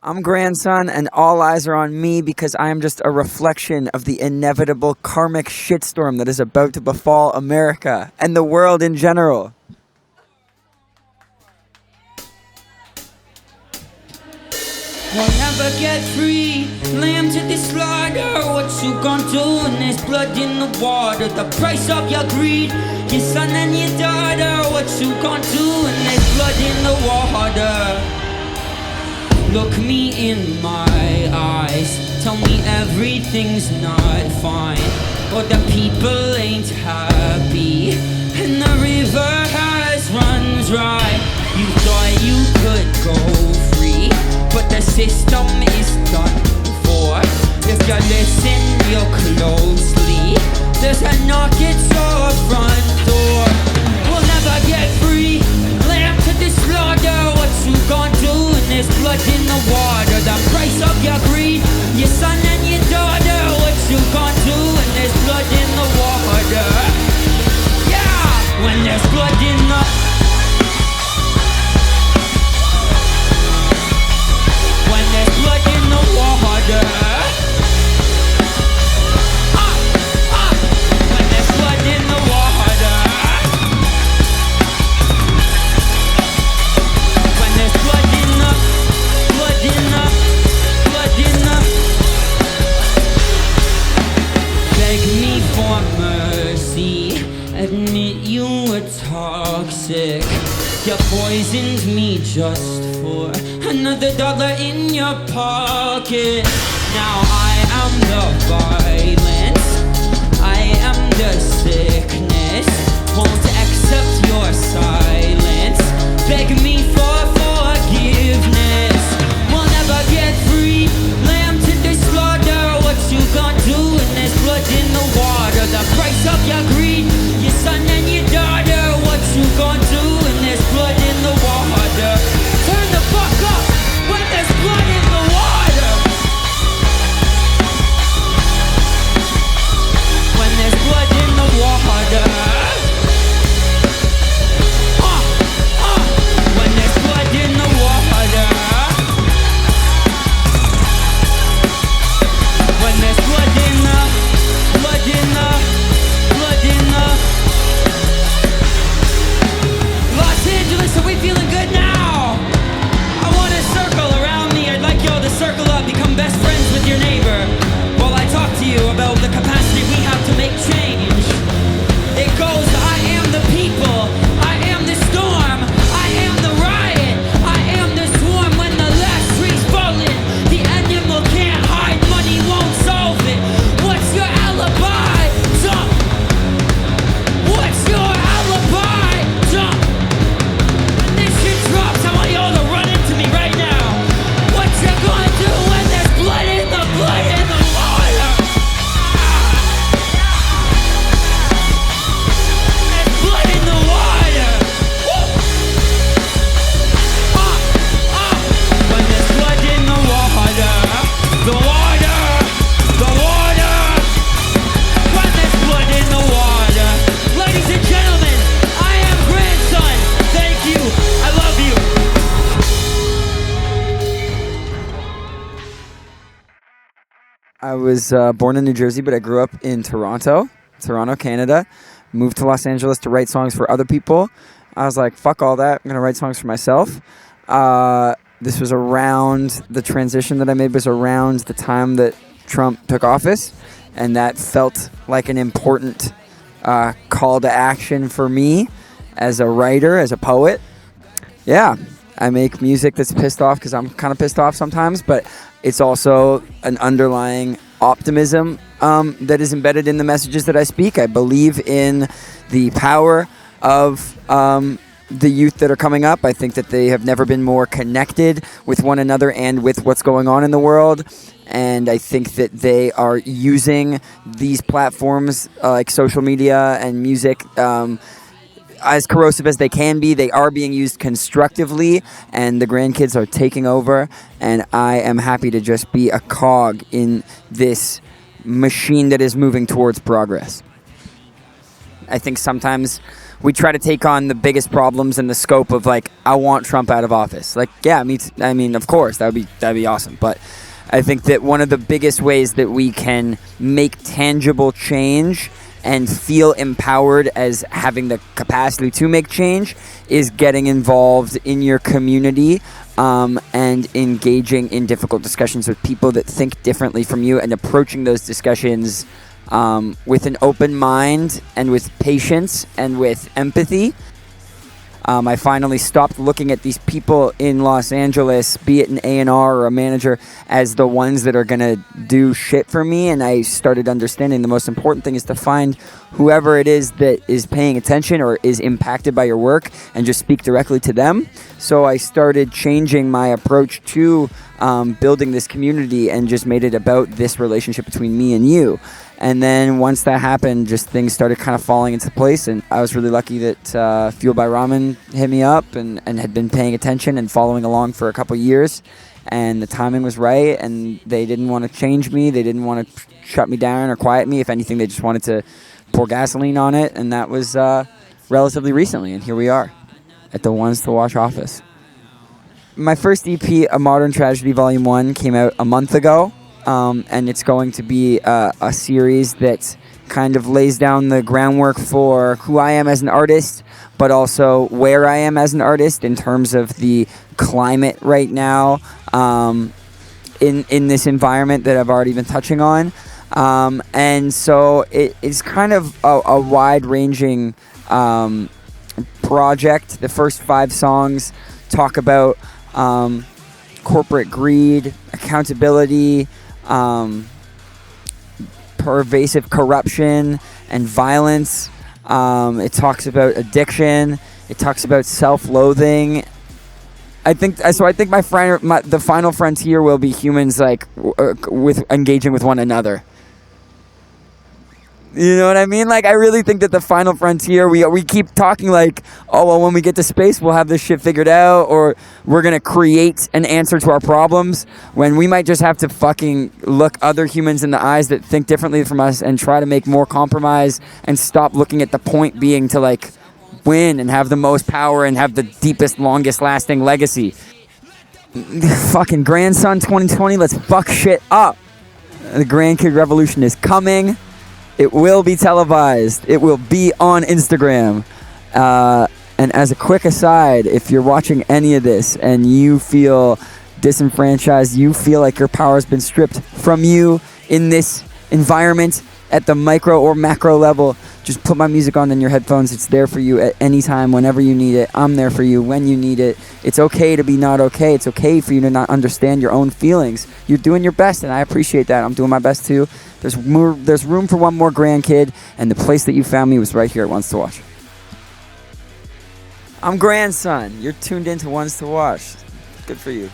I'm grandson, and all eyes are on me because I am just a reflection of the inevitable karmic shitstorm that is about to befall America and the world in general. We'll never get free, lamb to the slaughter. What you gonna do when there's blood in the water? The price of your greed, your son and your daughter. What you gonna do when there's blood in the water? Look me in my eyes, tell me everything's not fine, or the people ain't happy, and the river has run dry. You thought you could go free, but the system is done for. If you listen real closely, there's a knock at your front door. We'll never get free, lamb to the slaughter. What you gonna do when there's blood in the water? The price of your greed, your son and your daughter. What you gonna do when there's blood in the water? Yeah, when there's blood in the blood in the water. When there's blood in the water. When there's blood in the, blood in the, blood in the. Beg me for mercy, admit you were toxic. You poisoned me just for another dollar in your pocket. Now I am the violence, I am the sickness. Won't accept your silence, beg me for forgiveness. We'll never get free, lamb to the slaughter. What you gonna do when there's blood in the water? The price of your greed, your son and your daughter. What you gonna do when there's blood in the water? Turn the fuck up when there's blood in the water. When there's blood in the water. When there's blood in the water. When there's blood in the, blood in the, blood in the. Los Angeles, are we feeling good now? I want a circle around me. I'd like y'all to circle up, become best friends with your neighbor, while I talk to you about the capacity we have to make change. It goes, I am the people, I am the storm, I am the riot, I am the swarm. When the last tree's falling, the animal can't hide, money won't solve it. What's your alibi? Jump! What's your alibi? Jump! When this shit drops, I want y'all to run into me right now. What you gonna do when there's blood in the water? There's blood in the water. Woo! When there's blood in the water, the water, the water. When there's blood in the water. Ladies and gentlemen, I am grandson. Thank you. I love you. I was born in New Jersey, but I grew up in Toronto, Canada. Moved to Los Angeles to write songs for other people. I was like, fuck all that. I'm going to write songs for myself. This was around, the transition that I made was around the time that Trump took office. And that felt like an important call to action for me as a writer, as a poet. Yeah, I make music that's pissed off because I'm kind of pissed off sometimes, but it's also an underlying optimism that is embedded in the messages that I speak. I believe in the power of the youth that are coming up. I think that they have never been more connected with one another and with what's going on in the world. And I think that they are using these platforms like social media and music as corrosive as they can be. They are being used constructively, and the grandkids are taking over. And I am happy to just be a cog in this machine that is moving towards progress. I think sometimes we try to take on the biggest problems in the scope of like, I want Trump out of office. Like, yeah, I mean, of course, that'd be awesome. But I think that one of the biggest ways that we can make tangible change and feel empowered as having the capacity to make change is getting involved in your community, and engaging in difficult discussions with people that think differently from you, and approaching those discussions with an open mind and with patience and with empathy. I finally stopped looking at these people in Los Angeles, be it an A&R or a manager, as the ones that are going to do shit for me. And I started understanding the most important thing is to find whoever it is that is paying attention or is impacted by your work and just speak directly to them. So I started changing my approach to building this community and just made it about this relationship between me and you. And then once that happened, just things started kind of falling into place. And I was really lucky that Fueled by Ramen hit me up and had been paying attention and following along for a couple years. And the timing was right. And they didn't want to change me. They didn't want to shut me down or quiet me. If anything, they just wanted to pour gasoline on it. And that was relatively recently. And here we are at the Ones to Watch office. My first EP, A Modern Tragedy Volume 1, came out a month ago. And it's going to be a series that kind of lays down the groundwork for who I am as an artist, but also where I am as an artist in terms of the climate right now in this environment that I've already been touching on. And so it's kind of a wide-ranging project. The first 5 songs talk about corporate greed, accountability, pervasive corruption and violence. It talks about addiction. It talks about self-loathing. I think the final frontier will be humans like with engaging with one another. You know what I mean? Like, I really think that the final frontier, we keep talking like, oh, well, when we get to space, we'll have this shit figured out, or we're going to create an answer to our problems, when we might just have to fucking look other humans in the eyes that think differently from us and try to make more compromise and stop looking at the point being to, like, win and have the most power and have the deepest, longest lasting legacy. Fucking Grandson 2020, let's fuck shit up. The Grandkid Revolution is coming. It will be televised. It will be on Instagram. And as a quick aside, if you're watching any of this and you feel disenfranchised, you feel like your power has been stripped from you in this environment at the micro or macro level, just put my music on in your headphones. It's there for you at any time, whenever you need it. I'm there for you when you need it. It's okay to be not okay. It's okay for you to not understand your own feelings. You're doing your best, and I appreciate that. I'm doing my best too. There's room for one more Grandkid, and the place that you found me was right here at Ones to Watch. I'm Grandson. You're tuned into Ones to Watch. Good for you.